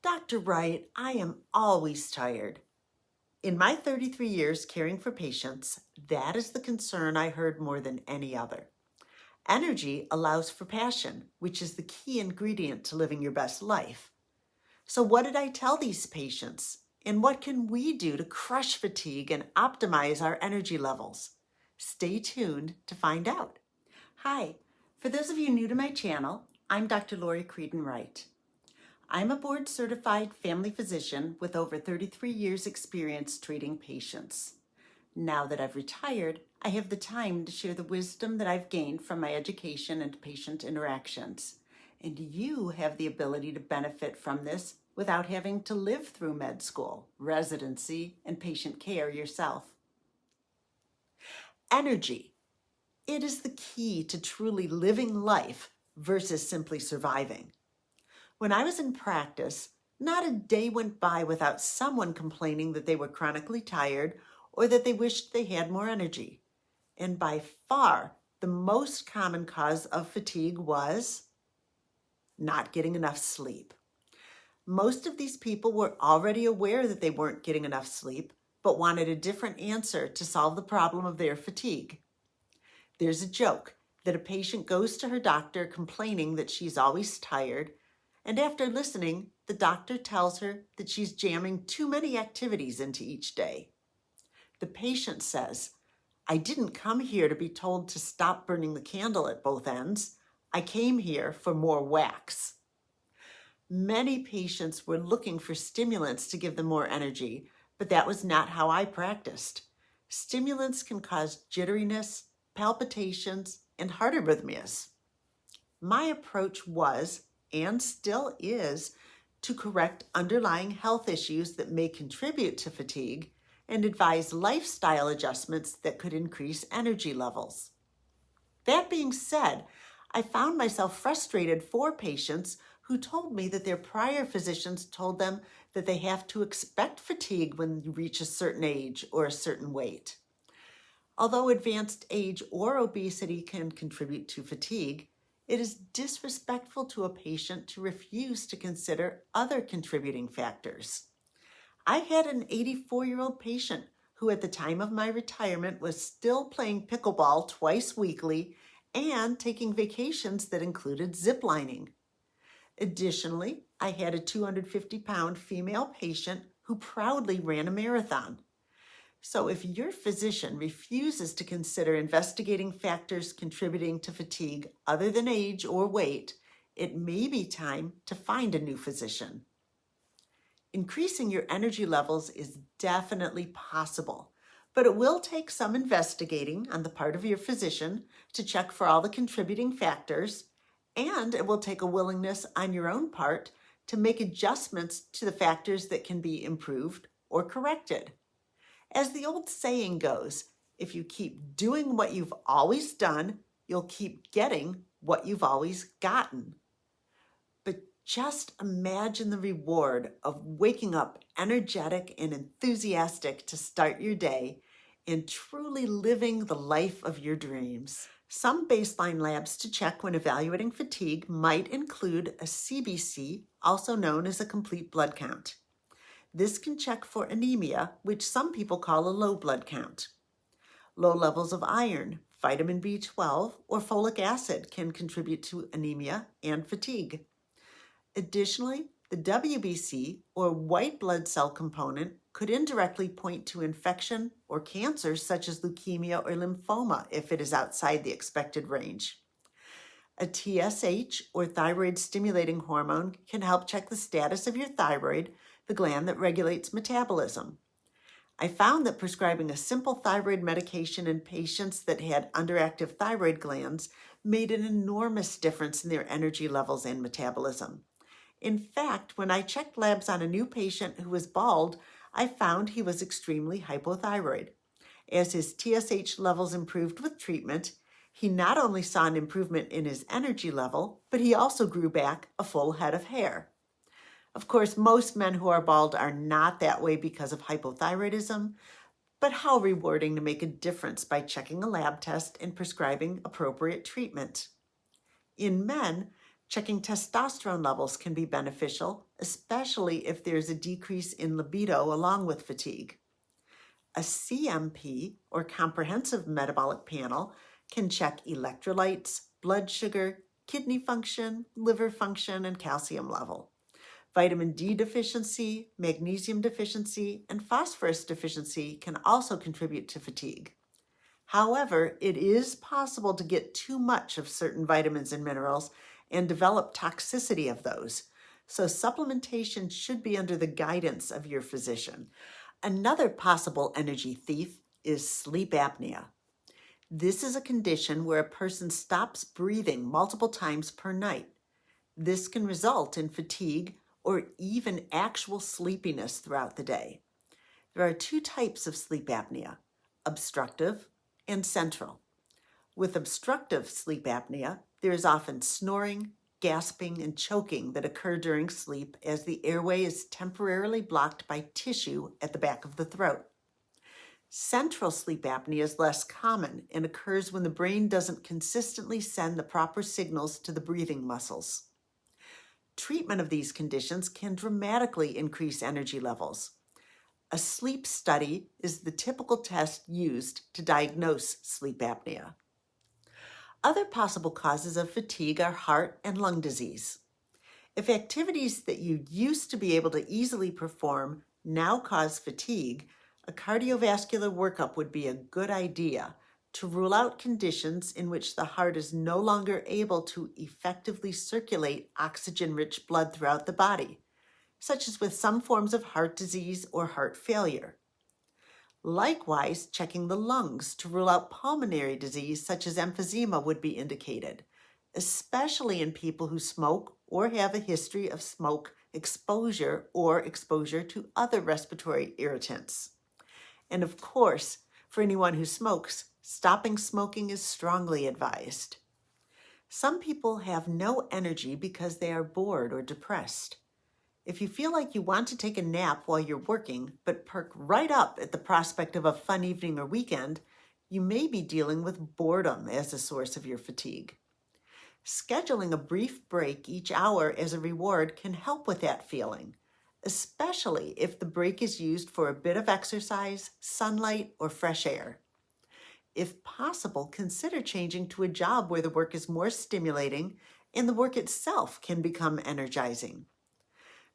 Dr. Wright, I am always tired. In my 33 years caring for patients, that is the concern I heard more than any other. Energy allows for passion, which is the key ingredient to living your best life. So what did I tell these patients? And what can we do to crush fatigue and optimize our energy levels? Stay tuned to find out. Hi, for those of you new to my channel, I'm Dr. Lori Creadon Wright. I'm a board-certified family physician with over 33 years experience treating patients. Now that I've retired, I have the time to share the wisdom that I've gained from my education and patient interactions. And you have the ability to benefit from this without having to live through med school, residency, and patient care yourself. Energy. It is the key to truly living life versus simply surviving. When I was in practice, not a day went by without someone complaining that they were chronically tired or that they wished they had more energy. And by far, the most common cause of fatigue was not getting enough sleep. Most of these people were already aware that they weren't getting enough sleep, but wanted a different answer to solve the problem of their fatigue. There's a joke that a patient goes to her doctor complaining that she's always tired, and after listening, the doctor tells her that she's jamming too many activities into each day. The patient says, "I didn't come here to be told to stop burning the candle at both ends. I came here for more wax." Many patients were looking for stimulants to give them more energy, but that was not how I practiced. Stimulants can cause jitteriness, palpitations, and heart arrhythmias. My approach was, and still is, to correct underlying health issues that may contribute to fatigue and advise lifestyle adjustments that could increase energy levels. That being said, I found myself frustrated for patients who told me that their prior physicians told them that they have to expect fatigue when you reach a certain age or a certain weight. Although advanced age or obesity can contribute to fatigue, it is disrespectful to a patient to refuse to consider other contributing factors. I had an 84-year-old patient who at the time of my retirement was still playing pickleball twice weekly and taking vacations that included ziplining. Additionally, I had a 250-pound female patient who proudly ran a marathon. So if your physician refuses to consider investigating factors contributing to fatigue other than age or weight, it may be time to find a new physician. Increasing your energy levels is definitely possible, but it will take some investigating on the part of your physician to check for all the contributing factors, and it will take a willingness on your own part to make adjustments to the factors that can be improved or corrected. As the old saying goes, if you keep doing what you've always done, you'll keep getting what you've always gotten. But just imagine the reward of waking up energetic and enthusiastic to start your day and truly living the life of your dreams. Some baseline labs to check when evaluating fatigue might include a CBC, also known as a complete blood count. This can check for anemia, which some people call a low blood count. Low levels of iron, vitamin B12, or folic acid can contribute to anemia and fatigue. Additionally, the WBC, or white blood cell component, could indirectly point to infection or cancers such as leukemia or lymphoma if it is outside the expected range. A TSH, or thyroid stimulating hormone, can help check the status of your thyroid, the gland that regulates metabolism. I found that prescribing a simple thyroid medication in patients that had underactive thyroid glands made an enormous difference in their energy levels and metabolism. In fact, when I checked labs on a new patient who was bald, I found he was extremely hypothyroid. As his TSH levels improved with treatment, he not only saw an improvement in his energy level, but he also grew back a full head of hair. Of course, most men who are bald are not that way because of hypothyroidism, but how rewarding to make a difference by checking a lab test and prescribing appropriate treatment. In men, Checking testosterone levels can be beneficial, especially if there's a decrease in libido along with fatigue. A CMP, or comprehensive metabolic panel, can check electrolytes, blood sugar, kidney function, liver function, and calcium level. Vitamin D deficiency, magnesium deficiency, and phosphorus deficiency can also contribute to fatigue. However, it is possible to get too much of certain vitamins and minerals and develop toxicity of those, so supplementation should be under the guidance of your physician. Another possible energy thief is sleep apnea. This is a condition where a person stops breathing multiple times per night. This can result in fatigue or even actual sleepiness throughout the day. There are two types of sleep apnea, obstructive and central. With obstructive sleep apnea, there is often snoring, gasping, and choking that occur during sleep as the airway is temporarily blocked by tissue at the back of the throat. Central sleep apnea is less common and occurs when the brain doesn't consistently send the proper signals to the breathing muscles. Treatment of these conditions can dramatically increase energy levels. A sleep study is the typical test used to diagnose sleep apnea. Other possible causes of fatigue are heart and lung disease. If activities that you used to be able to easily perform now cause fatigue, a cardiovascular workup would be a good idea to rule out conditions in which the heart is no longer able to effectively circulate oxygen-rich blood throughout the body, such as with some forms of heart disease or heart failure. Likewise, checking the lungs to rule out pulmonary disease such as emphysema would be indicated, especially in people who smoke or have a history of smoke exposure or exposure to other respiratory irritants. And of course, for anyone who smokes, stopping smoking is strongly advised. Some people have no energy because they are bored or depressed. If you feel like you want to take a nap while you're working, but perk right up at the prospect of a fun evening or weekend, you may be dealing with boredom as a source of your fatigue. Scheduling a brief break each hour as a reward can help with that feeling, especially if the break is used for a bit of exercise, sunlight, or fresh air. If possible, consider changing to a job where the work is more stimulating and the work itself can become energizing.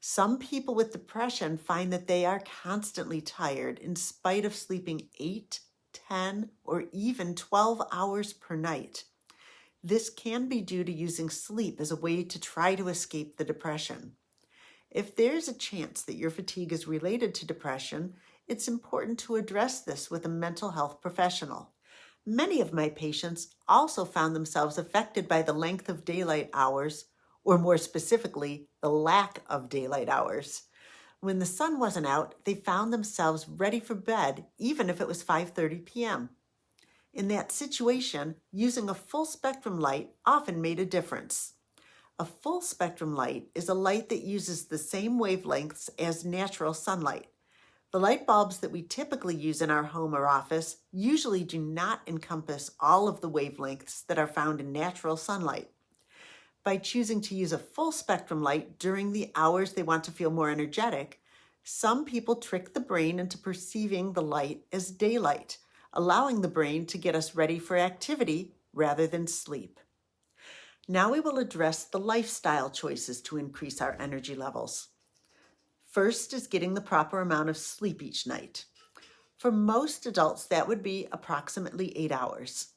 Some people with depression find that they are constantly tired in spite of sleeping 8, 10, or even 12 hours per night. This can be due to using sleep as a way to try to escape the depression. If there's a chance that your fatigue is related to depression, it's important to address this with a mental health professional. Many of my patients also found themselves affected by the length of daylight hours, or more specifically, the lack of daylight hours. When the sun wasn't out, they found themselves ready for bed, even if it was 5:30 p.m. In that situation, using a full spectrum light often made a difference. A full spectrum light is a light that uses the same wavelengths as natural sunlight. The light bulbs that we typically use in our home or office usually do not encompass all of the wavelengths that are found in natural sunlight. By choosing to use a full spectrum light during the hours they want to feel more energetic, some people trick the brain into perceiving the light as daylight, allowing the brain to get us ready for activity rather than sleep. Now we will address the lifestyle choices to increase our energy levels. First is getting the proper amount of sleep each night. For most adults, that would be approximately 8 hours.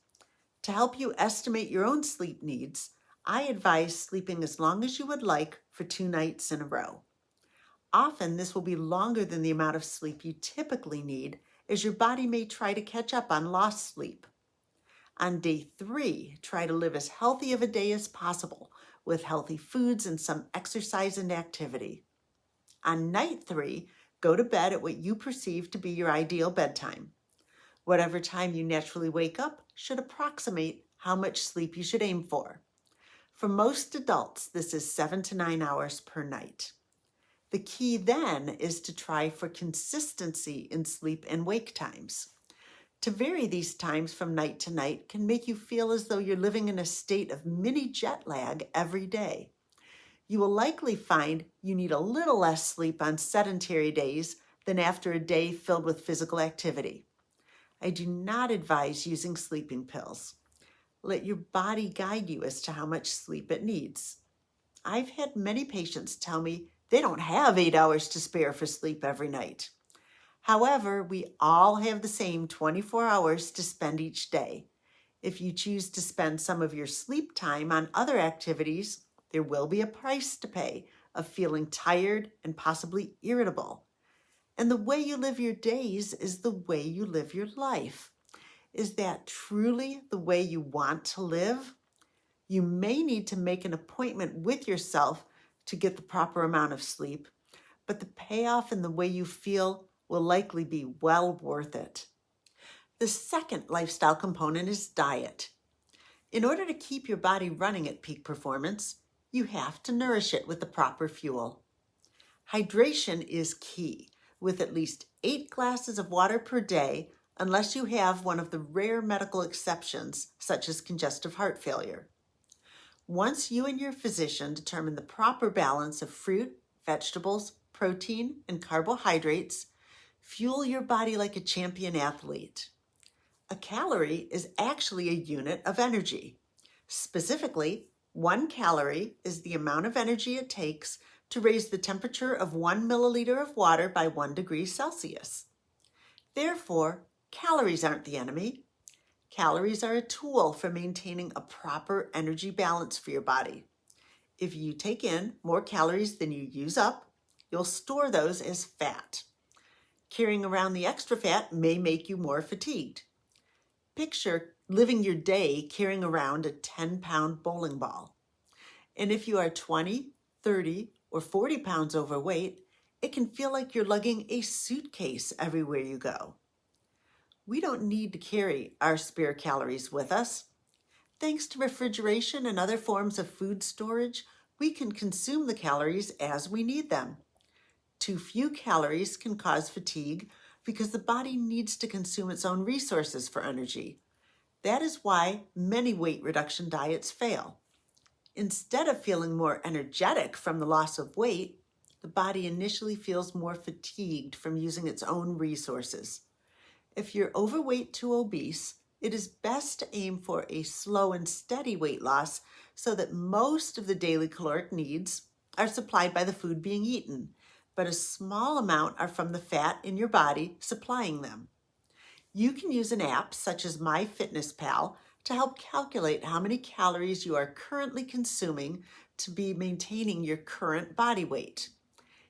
To help you estimate your own sleep needs, I advise sleeping as long as you would like for 2 nights in a row. Often, this will be longer than the amount of sleep you typically need, as your body may try to catch up on lost sleep. On day 3, try to live as healthy of a day as possible, with healthy foods and some exercise and activity. On night 3, go to bed at what you perceive to be your ideal bedtime. Whatever time you naturally wake up should approximate how much sleep you should aim for. For most adults, this is 7 to 9 hours per night. The key then is to try for consistency in sleep and wake times. To vary these times from night to night can make you feel as though you're living in a state of mini jet lag every day. You will likely find you need a little less sleep on sedentary days than after a day filled with physical activity. I do not advise using sleeping pills. Let your body guide you as to how much sleep it needs. I've had many patients tell me they don't have 8 hours to spare for sleep every night. However, we all have the same 24 hours to spend each day. If you choose to spend some of your sleep time on other activities, there will be a price to pay of feeling tired and possibly irritable. And the way you live your days is the way you live your life. Is that truly the way you want to live? You may need to make an appointment with yourself to get the proper amount of sleep, but the payoff in the way you feel will likely be well worth it. The second lifestyle component is diet. In order to keep your body running at peak performance, you have to nourish it with the proper fuel. Hydration is key, with at least 8 glasses of water per day, unless you have one of the rare medical exceptions, such as congestive heart failure. Once you and your physician determine the proper balance of fruit, vegetables, protein, and carbohydrates, fuel your body like a champion athlete. A calorie is actually a unit of energy. Specifically, 1 calorie is the amount of energy it takes to raise the temperature of 1 milliliter of water by 1 degree Celsius. Therefore, calories aren't the enemy. Calories are a tool for maintaining a proper energy balance for your body. If you take in more calories than you use up, you'll store those as fat. Carrying around the extra fat may make you more fatigued. Picture living your day carrying around a 10-pound bowling ball. And if you are 20, 30, or 40 pounds overweight, it can feel like you're lugging a suitcase everywhere you go. We don't need to carry our spare calories with us. Thanks to refrigeration and other forms of food storage, we can consume the calories as we need them. Too few calories can cause fatigue because the body needs to consume its own resources for energy. That is why many weight reduction diets fail. Instead of feeling more energetic from the loss of weight, the body initially feels more fatigued from using its own resources. If you're overweight to obese, it is best to aim for a slow and steady weight loss so that most of the daily caloric needs are supplied by the food being eaten, but a small amount are from the fat in your body supplying them. You can use an app such as MyFitnessPal to help calculate how many calories you are currently consuming to be maintaining your current body weight.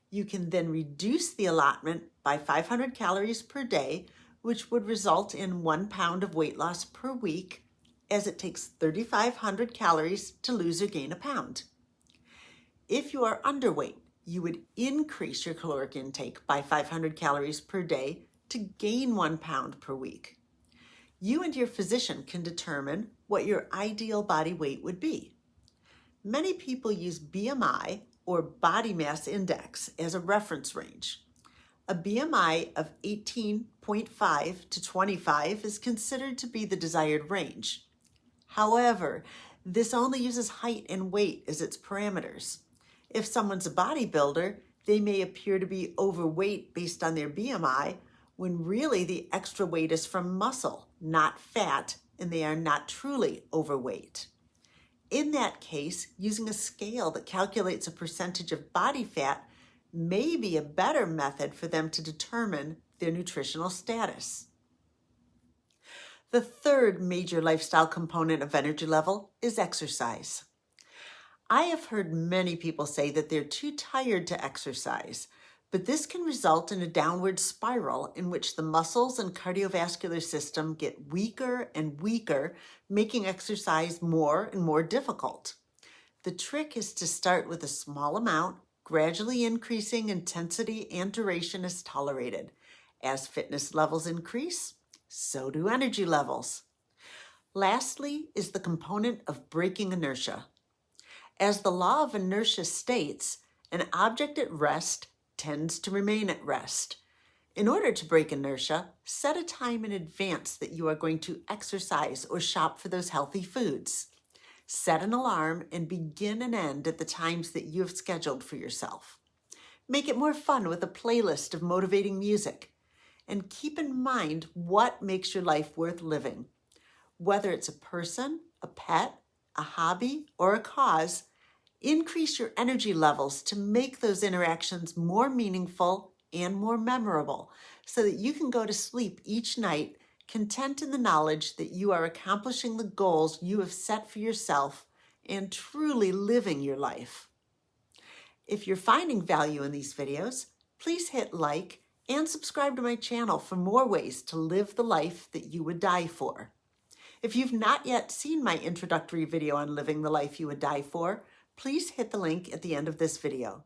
You can then reduce the allotment by 500 calories per day, which would result in 1 pound of weight loss per week, as it takes 3,500 calories to lose or gain a pound. If you are underweight, you would increase your caloric intake by 500 calories per day to gain 1 pound per week. You and your physician can determine what your ideal body weight would be. Many people use BMI or body mass index as a reference range. A BMI of 18.5 to 25 is considered to be the desired range. However, this only uses height and weight as its parameters. If someone's a bodybuilder, they may appear to be overweight based on their BMI, when really the extra weight is from muscle, not fat, and they are not truly overweight. In that case, using a scale that calculates a percentage of body fat may be a better method for them to determine their nutritional status. The third major lifestyle component of energy level is exercise. I have heard many people say that they're too tired to exercise, but this can result in a downward spiral in which the muscles and cardiovascular system get weaker and weaker, making exercise more and more difficult. The trick is to start with a small amount, gradually increasing intensity and duration as tolerated. As fitness levels increase, so do energy levels. Lastly is the component of breaking inertia. As the law of inertia states, an object at rest tends to remain at rest. In order to break inertia, set a time in advance that you are going to exercise or shop for those healthy foods. Set an alarm and begin and end at the times that you have scheduled for yourself. Make it more fun with a playlist of motivating music. And keep in mind what makes your life worth living. Whether it's a person, a pet, a hobby, or a cause, increase your energy levels to make those interactions more meaningful and more memorable so that you can go to sleep each night content in the knowledge that you are accomplishing the goals you have set for yourself and truly living your life. If you're finding value in these videos, please hit like and subscribe to my channel for more ways to live the life that you would die for. If you've not yet seen my introductory video on living the life you would die for, please hit the link at the end of this video.